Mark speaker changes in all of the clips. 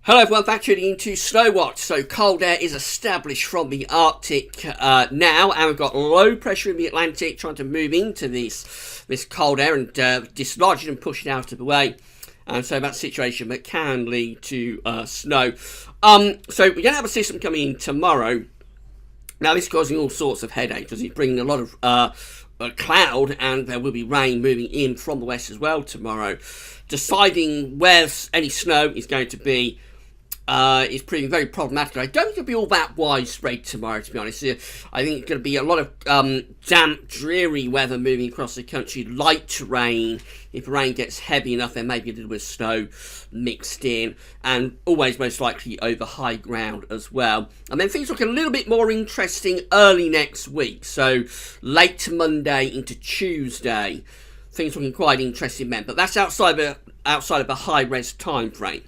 Speaker 1: Hello everyone, back tuning into Snowwatch. So cold air is established from the Arctic now, and we've got low pressure in the Atlantic trying to move into this cold air and dislodge it and push it out of the way. And so that's a situation that can lead to snow. So we're going to have a system coming in tomorrow. Now this is causing all sorts of headache because it's bringing a lot of cloud, and there will be rain moving in from the west as well tomorrow. Deciding where any snow is going to be is proving very problematic. I don't think it'll be all that widespread tomorrow, to be honest. I think it's going to be a lot of damp, dreary weather moving across the country, light rain. If rain gets heavy enough, there may be a little bit of snow mixed in, and always most likely over high ground as well. And then things look a little bit more interesting early next week, so late Monday into Tuesday. Things looking quite interesting then, but that's outside of a high-res time frame.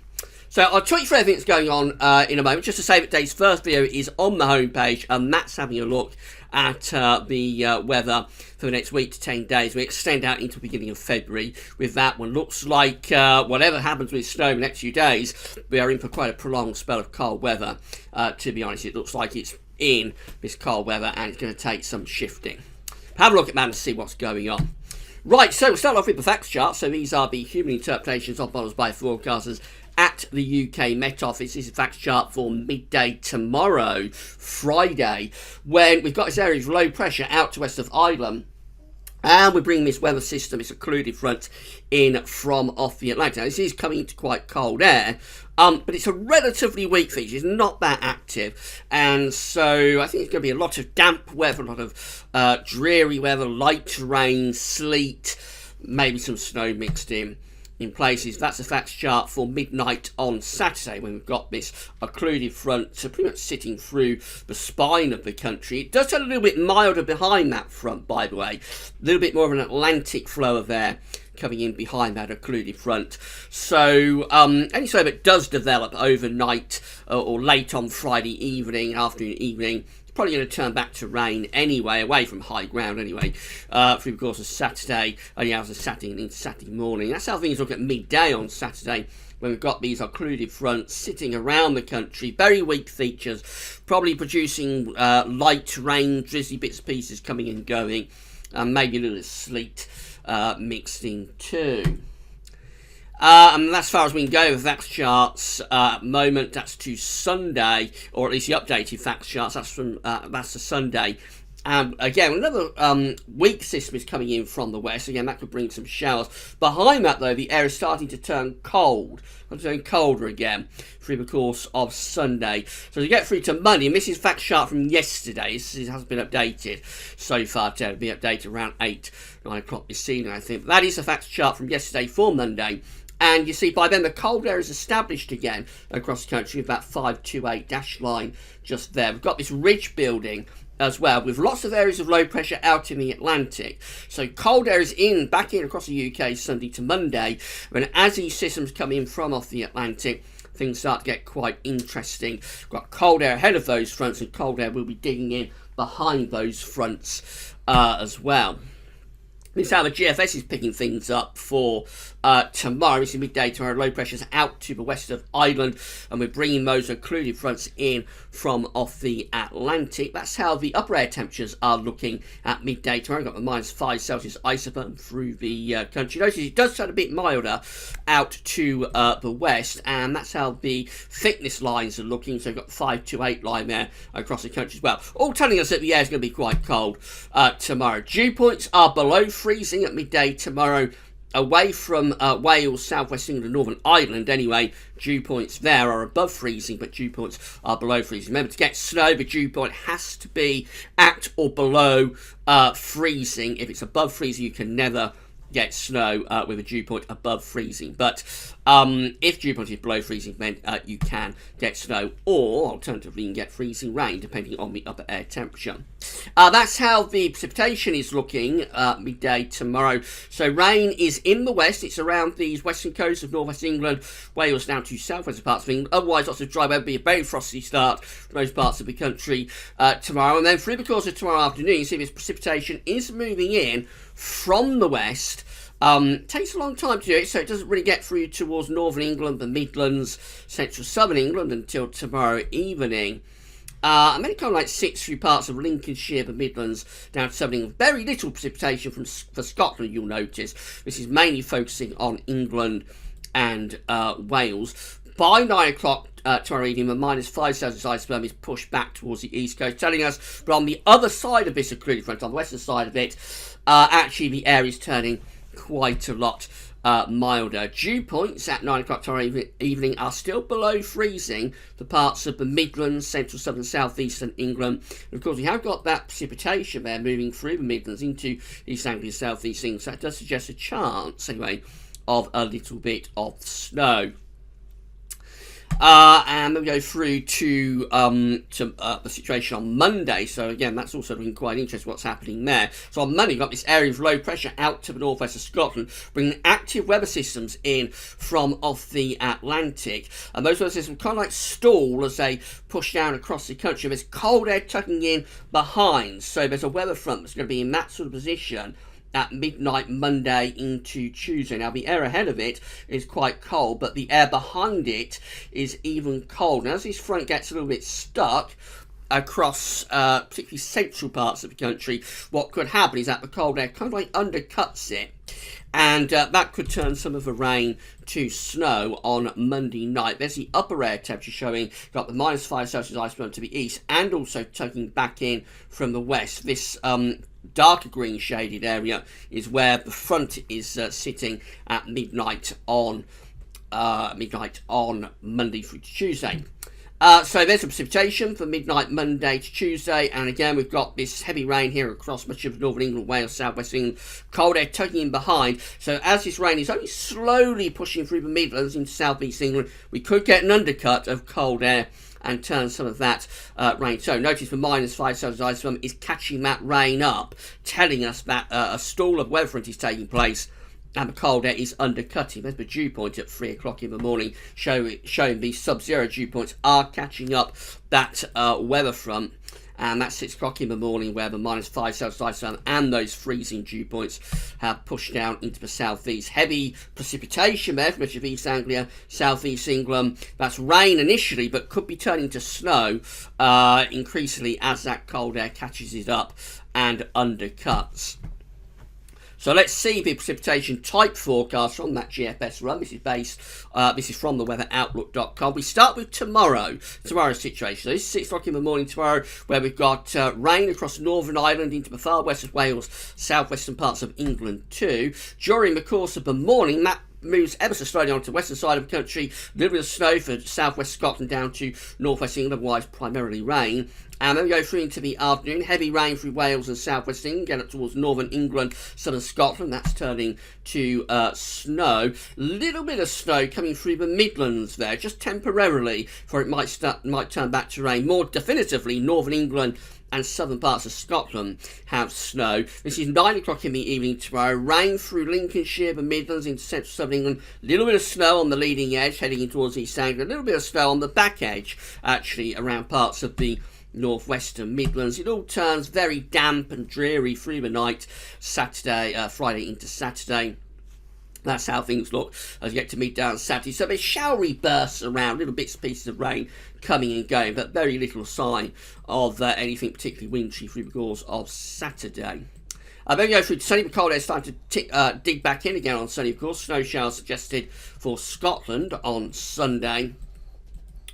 Speaker 1: So I'll talk you through everything that's going on in a moment. Just to say that today's first video is on the homepage, and Matt's having a look at the weather for the next week to 10 days. We extend out into the beginning of February with that one. Looks like whatever happens with snow in the next few days, we are in for quite a prolonged spell of cold weather. To be honest, it looks like it's in this cold weather, and it's going to take some shifting. Have a look at Matt and see what's going on. Right, so we'll start off with the facts chart. So these are the human interpretations of models by forecasters at the UK Met Office. This is facts chart for midday tomorrow, Friday, when we've got this area of low pressure out to west of Ireland. And we're bringing this weather system, this occluded front, in from off the Atlantic. Now, this is coming into quite cold air, but it's a relatively weak feature. It's not that active. And so I think it's going to be a lot of damp weather, a lot of dreary weather, light rain, sleet, maybe some snow mixed in places. That's a facts chart for midnight on Saturday, when we've got this occluded front pretty much sitting through the spine of the country. It does turn a little bit milder behind that front, by the way. A little bit more of an Atlantic flow of air coming in behind that occluded front. So any snow that does develop overnight or late on Friday evening, afternoon, evening, probably going to turn back to rain anyway, away from high ground anyway, through the course of Saturday, early hours of Saturday and into Saturday morning. That's how things look at midday on Saturday, when we've got these occluded fronts sitting around the country. Very weak features, probably producing light rain, drizzly bits and pieces coming and going, and maybe a little sleet mixed in too. And that's as far as we can go with facts charts at the moment. That's to Sunday, or at least the updated facts charts. That's to Sunday. Again, another weak system is coming in from the west. Again, that could bring some showers. Behind that, though, the air is starting to turn cold. It's turning colder again through the course of Sunday. So to get through to Monday, and this is facts chart from yesterday. This hasn't been updated so far. It'll be updated around 8, 9 o'clock this evening, I think. But that is the facts chart from yesterday for Monday. And you see, by then, the cold air is established again across the country with that 528 dash line just there. We've got this ridge building as well, with lots of areas of low pressure out in the Atlantic. So cold air is back in across the UK Sunday to Monday. And as these systems come in from off the Atlantic, things start to get quite interesting. We've got cold air ahead of those fronts, and cold air will be digging in behind those fronts as well. This is how the GFS is picking things up for tomorrow. It's midday tomorrow. Low pressure's out to the west of Ireland, and we're bringing those occluded fronts in from off the Atlantic. That's how the upper air temperatures are looking at midday tomorrow. We've got the -5 Celsius isotherm through the country. Notice it does turn a bit milder out to the west, and that's how the thickness lines are looking. So we've got the 5 to 8 line there across the country as well. All telling us that the air is going to be quite cold tomorrow. Dew points are below freezing at midday tomorrow. Away from Wales, southwest England, Northern Ireland anyway, dew points there are above freezing, but dew points are below freezing. Remember, to get snow, the dew point has to be at or below freezing. If it's above freezing, you can never get snow with a dew point above freezing. But if dew point is below freezing, then you can get snow, or alternatively you can get freezing rain depending on the upper air temperature. That's how the precipitation is looking midday tomorrow. So rain is in the west. It's around these western coasts of northwest England, Wales down to southwestern parts of England. Otherwise, lots of dry weather. It'll be a very frosty start for most parts of the country tomorrow. And then through the course of tomorrow afternoon, you see this precipitation is moving in from the west Takes a long time to do it, so it doesn't really get through towards northern England, the Midlands, central southern England until tomorrow evening. And then it kind of like sits through parts of Lincolnshire, the Midlands, down to southern England. Very little precipitation for Scotland, you'll notice. This is mainly focusing on England and Wales. By 9 o'clock tomorrow evening, the -5 Celsius iceberg is pushed back towards the east coast, telling us, but on the other side of this occluded front, on the western side of it, actually the air is turning quite a lot milder. Dew points at 9 o'clock tomorrow evening are still below freezing for parts of the Midlands, central, southern, southeastern England. And of course, we have got that precipitation there moving through the Midlands into East Anglia, southeast England, so that does suggest a chance, anyway, of a little bit of snow. And then we go through to the situation on Monday. So again, that's also been quite interesting what's happening there. So on Monday, we've got this area of low pressure out to the northwest of Scotland, bringing active weather systems in from off the Atlantic. And those weather systems kind of like stall as they push down across the country. There's cold air tucking in behind. So there's a weather front that's going to be in that sort of position at midnight Monday into Tuesday. Now, the air ahead of it is quite cold, but the air behind it is even cold. And as this front gets a little bit stuck across particularly central parts of the country, what could happen is that the cold air kind of like undercuts it. And that could turn some of the rain to snow on Monday night. There's the upper air temperature showing got the -5 Celsius iceberg to the east and also tucking back in from the west. This darker green shaded area is where the front is sitting at midnight on Monday through to Tuesday. So there's some precipitation for midnight Monday to Tuesday, and again we've got this heavy rain here across much of northern England, Wales, southwest England, cold air tugging in behind. So as this rain is only slowly pushing through the Midlands into southeast England, we could get an undercut of cold air and turn some of that rain. So notice the -5 Celsius iceberg is catching that rain up, telling us that a stall of weather front is taking place and the cold air is undercutting. There's the dew point at 3 o'clock in the morning, showing the sub-zero dew points are catching up that weather front. And that's 6 o'clock in the morning where the -5 Celsius iceberg and those freezing dew points have pushed down into the southeast. Heavy precipitation there for much of East Anglia, southeast England. That's rain initially, but could be turning to snow increasingly as that cold air catches it up and undercuts. So let's see the precipitation type forecast from that GFS run. This is from the weatheroutlook.com. We start with tomorrow's situation. So this is 6 o'clock in the morning tomorrow, where we've got rain across Northern Ireland into the far west of Wales, southwestern parts of England too. During the course of the morning, that moves ever so slowly onto the western side of the country. A little bit of snow for southwest Scotland down to northwest England, otherwise primarily rain. And then we go through into the afternoon. Heavy rain through Wales and southwest England, get up towards northern England, southern Scotland. That's turning to snow. Little bit of snow coming through the Midlands there, just temporarily, for it might turn back to rain. More definitively, northern England and southern parts of Scotland have snow. This is 9 o'clock in the evening tomorrow. Rain through Lincolnshire, the Midlands into central southern England. A little bit of snow on the leading edge, heading in towards East Anglia. A little bit of snow on the back edge, actually, around parts of the northwestern Midlands. It all turns very damp and dreary through the night, Friday into Saturday. That's how things look as you get to midday Saturday. So there's showery bursts around, little bits and pieces of rain coming and going, but very little sign of anything particularly wintry through the course of Saturday. Then we go through to sunny, but cold air starting to dig back in again on sunny, of course. Snow showers suggested for Scotland on Sunday.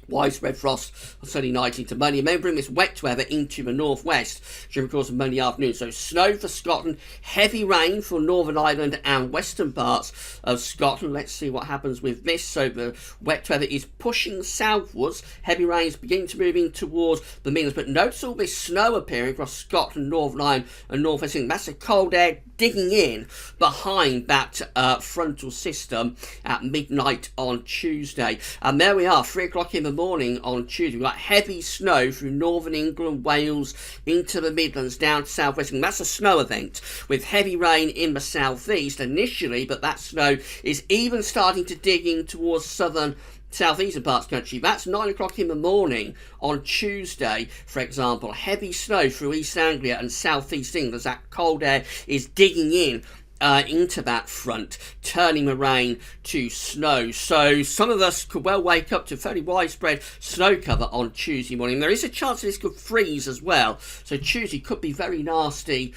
Speaker 1: Widespread frost on Sunday night into Monday, and then bring this wet weather into the northwest during the course of Monday afternoon. So snow for Scotland, heavy rain for Northern Ireland and western parts of Scotland. Let's see what happens with this. So the wet weather is pushing southwards. Heavy rains beginning to move in towards the Midlands, but notice all this snow appearing across Scotland, Northern Ireland and northwest England. That's the cold air digging in behind that frontal system at midnight on Tuesday. And there we are, 3 o'clock in the morning on Tuesday. We've got heavy snow through northern England, Wales, into the Midlands, down to southwest England. That's a snow event with heavy rain in the southeast initially, but that snow is even starting to dig in towards southeastern parts of the country. That's 9 o'clock in the morning on Tuesday, for example. Heavy snow through East Anglia and southeast England as that cold air is digging in into that front, turning the rain to snow. So some of us could well wake up to fairly widespread snow cover on Tuesday morning. There is a chance that this could freeze as well. So Tuesday could be very nasty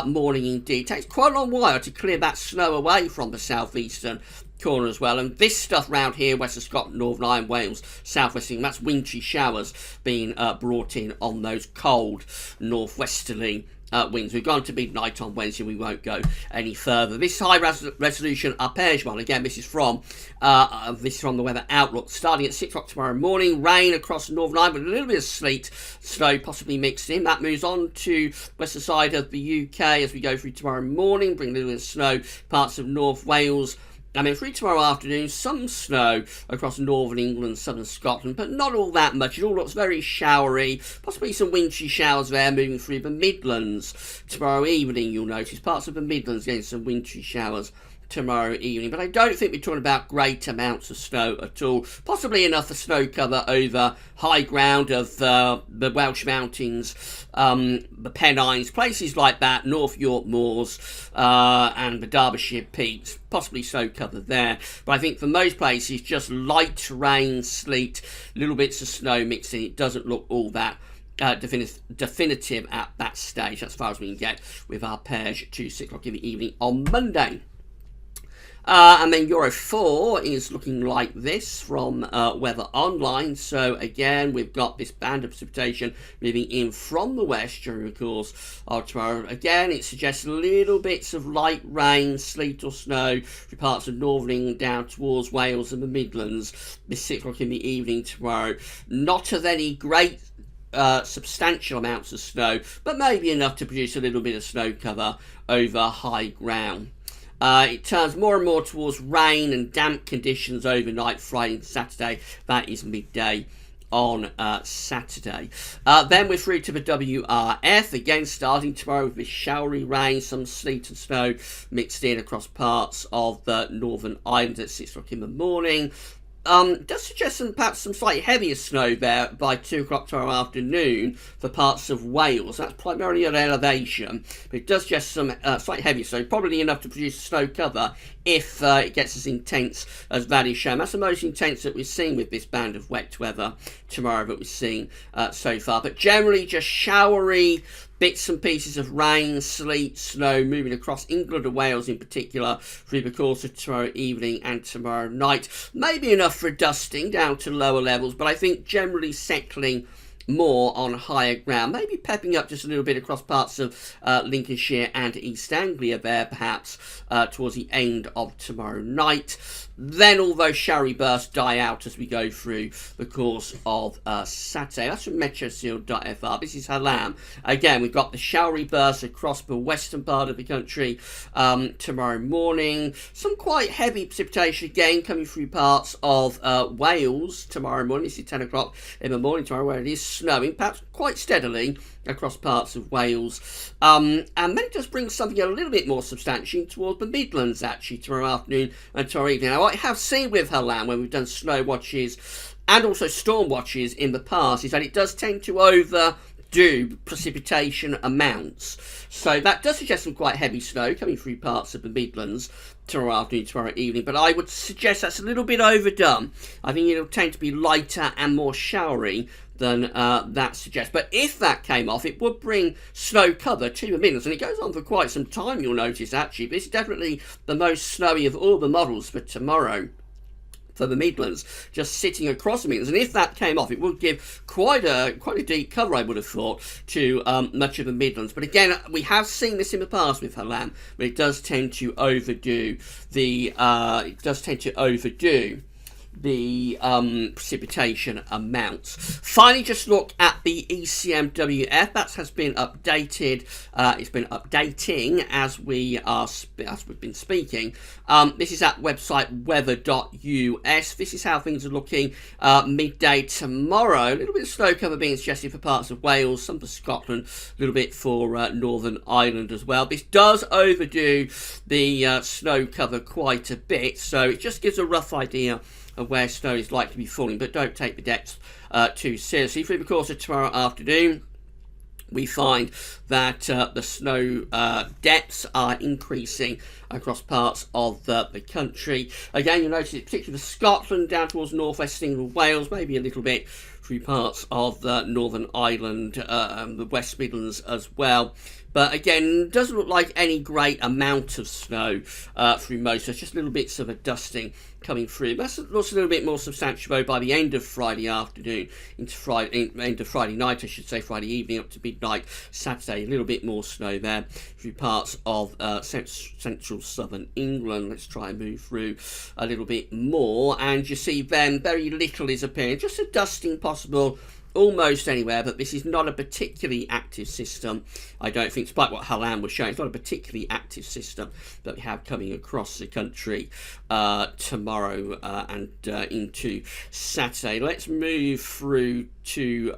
Speaker 1: morning indeed. It takes quite a long while to clear that snow away from the southeastern corner as well, and this stuff round here, Western Scotland, Northern Ireland, Wales, Southwest England, that's wintry showers being brought in on those cold northwesterly winds. We've gone to midnight on Wednesday. We won't go any further. This high resolution arpège one, again, this is from the Weather Outlook. Starting at 6 o'clock tomorrow morning, rain across Northern Ireland with a little bit of sleet, snow possibly mixed in. That moves on to western side of the UK as we go through tomorrow morning, bring a little bit of snow parts of North Wales. Through tomorrow afternoon, some snow across northern England, southern Scotland, but not all that much. It all looks very showery, possibly some wintry showers there moving through the Midlands. Tomorrow evening, you'll notice parts of the Midlands getting some wintry showers tomorrow evening, but I don't think we're talking about great amounts of snow at all. Possibly enough for snow cover over high ground of the Welsh Mountains, the Pennines, places like that, North York Moors, and the Derbyshire Peaks. Possibly snow cover there, but I think for most places just light rain, sleet, little bits of snow mixed in. It doesn't look all that definitive at that stage, as far as we can get with our arpège to 6 o'clock in the evening on Monday. And then Euro 4 is looking like this from Weather Online. So again, we've got this band of precipitation moving in from the west during the course of tomorrow. Again, it suggests little bits of light rain, sleet or snow for parts of northern England down towards Wales and the Midlands this 6 o'clock in the evening tomorrow. Not of any great substantial amounts of snow, but maybe enough to produce a little bit of snow cover over high ground. It turns more and more towards rain and damp conditions overnight, Friday and Saturday. That is midday on Saturday. Then we're through to the WRF, again starting tomorrow with this showery rain, some sleet and snow mixed in across parts of the Northern Ireland at 6 o'clock in the morning. Does suggest perhaps some slightly heavier snow there by 2 o'clock tomorrow afternoon for parts of Wales. That's primarily at elevation, but it does suggest some slightly heavier snow, probably enough to produce snow cover if it gets as intense as that is shown. That's the most intense that we've seen with this band of wet weather tomorrow that we've seen so far. But generally just showery, bits and pieces of rain, sleet, snow moving across England and Wales in particular through the course of tomorrow evening and tomorrow night. Maybe enough for dusting down to lower levels, but I think generally settling more on higher ground, maybe pepping up just a little bit across parts of Lincolnshire and East Anglia there perhaps towards the end of tomorrow night. Then all those showery bursts die out as we go through the course of Saturday. That's from meteoseal.fr. This is Hallam. Again, we've got the showery bursts across the western part of the country tomorrow morning. Some quite heavy precipitation again coming through parts of Wales tomorrow morning. This is 10 o'clock in the morning tomorrow, where it is snowing, perhaps quite steadily across parts of Wales. And then it does bring something a little bit more substantial towards the Midlands actually tomorrow afternoon and tomorrow evening. Now, what I have seen with Hallam when we've done snow watches and also storm watches in the past is that it does tend to overdo precipitation amounts. So that does suggest some quite heavy snow coming through parts of the Midlands tomorrow afternoon, tomorrow evening, but I would suggest that's a little bit overdone. I think it'll tend to be lighter and more showery than that suggests. But if that came off, it would bring snow cover to the Midlands, and it goes on for quite some time, you'll notice actually. This is definitely the most snowy of all the models for tomorrow for the Midlands, just sitting across the Midlands. And if that came off, it would give quite a deep cover, I would have thought, to much of the Midlands. But again, we have seen this in the past with Hallam, but it does tend to overdo the precipitation amounts. Finally, just look at the ECMWF. That has been updated. It's been updating as we've been speaking. This is at website weather.us. This is how things are looking midday tomorrow. A little bit of snow cover being suggested for parts of Wales, some for Scotland, a little bit for Northern Ireland as well. This does overdo the snow cover quite a bit, so it just gives a rough idea of where snow is likely to be falling, but don't take the depths too seriously. Through the course of tomorrow afternoon, we find that the snow depths are increasing across parts of the country. Again, you'll notice it particularly for Scotland, down towards northwest England, Wales, maybe a little bit through parts of Northern Ireland, the West Midlands as well. But again, doesn't look like any great amount of snow through most. So it's just little bits of a dusting coming through. That looks a little bit more substantial though by the end of Friday afternoon into end of Friday night, I should say, Friday evening up to midnight Saturday. A little bit more snow there through parts of central southern England. Let's try and move through a little bit more, and you see then very little is appearing. Just a dusting possible almost anywhere, but this is not a particularly active system, I don't think, despite what Halan was showing. It's not a particularly active system that we have coming across the country tomorrow and into Saturday. Let's move through to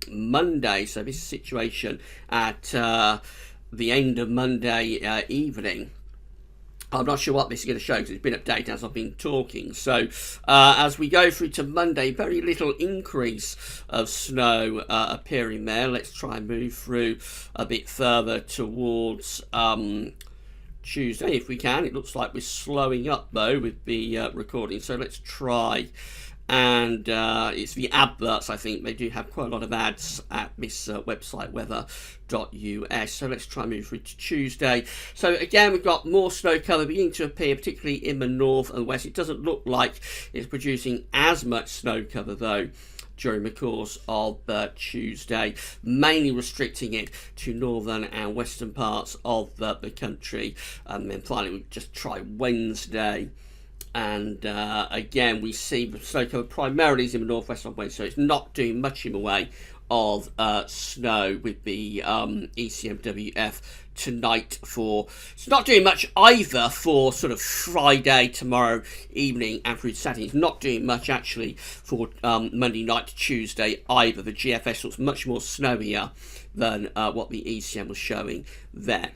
Speaker 1: Monday. So this is a situation at the end of Monday evening. I'm not sure what this is going to show because it's been updated as I've been talking. So as we go through to Monday, very little increase of snow appearing there. Let's try and move through a bit further towards Tuesday if we can. It looks like we're slowing up though with the recording. So let's try. And it's the adverts, I think. They do have quite a lot of ads at this website, weather.us. So let's try and move through to Tuesday. So again, we've got more snow cover beginning to appear, particularly in the north and west. It doesn't look like it's producing as much snow cover, though, during the course of Tuesday, mainly restricting it to northern and western parts of the country. And then finally, we'll just try Wednesday. And again, we see the snow cover primarily is in the northwest on Wednesday, so it's not doing much in the way of snow with the ECMWF tonight. It's not doing much either for sort of Friday, tomorrow evening and through Saturday. It's not doing much actually for Monday night to Tuesday either. The GFS looks much more snowier than what the ECM was showing there.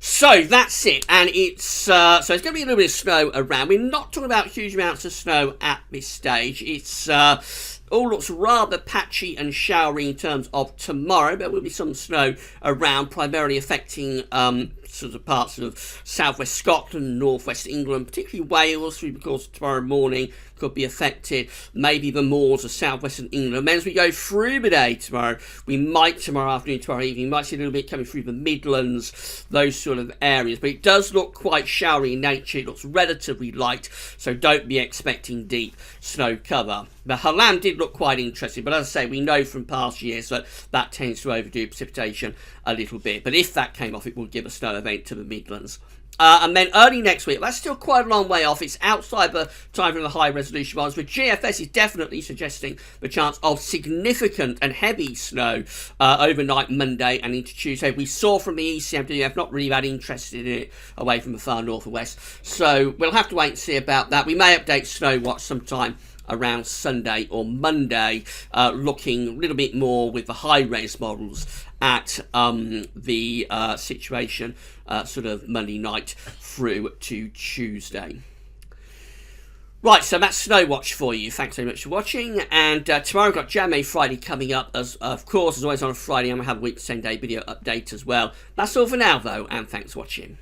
Speaker 1: So that's it, and it's it's going to be a little bit of snow around. We're not talking about huge amounts of snow at this stage. It's all looks rather patchy and showery in terms of tomorrow. There will be some snow around, primarily affecting sort of parts of southwest Scotland, northwest England, particularly Wales through the course of tomorrow morning could be affected. Maybe the moors of southwestern England. Then as we go through the day tomorrow, we might tomorrow afternoon, tomorrow evening, might see a little bit coming through the Midlands, those sort of areas. But it does look quite showery in nature. It looks relatively light, so don't be expecting deep snow cover. The Halan did look quite interesting, but as I say, we know from past years that that tends to overdo precipitation a little bit. But if that came off, it would give a snow event to the Midlands. And then early next week, that's still quite a long way off. It's outside the time of the high resolution ones, but GFS is definitely suggesting the chance of significant and heavy snow overnight Monday and into Tuesday. We saw from the ECMWF not really that interested in it away from the far north and west. So we'll have to wait and see about that. We may update Snow Watch sometime around Sunday or Monday, looking a little bit more with the high-res models at the situation sort of Monday night through to Tuesday. Right, so that's Snow Watch for you. Thanks very much for watching. And tomorrow I've got Jam Friday coming up, as of course, as always on a Friday. I'm going to have a week's 10-day video update as well. That's all for now, though, and thanks for watching.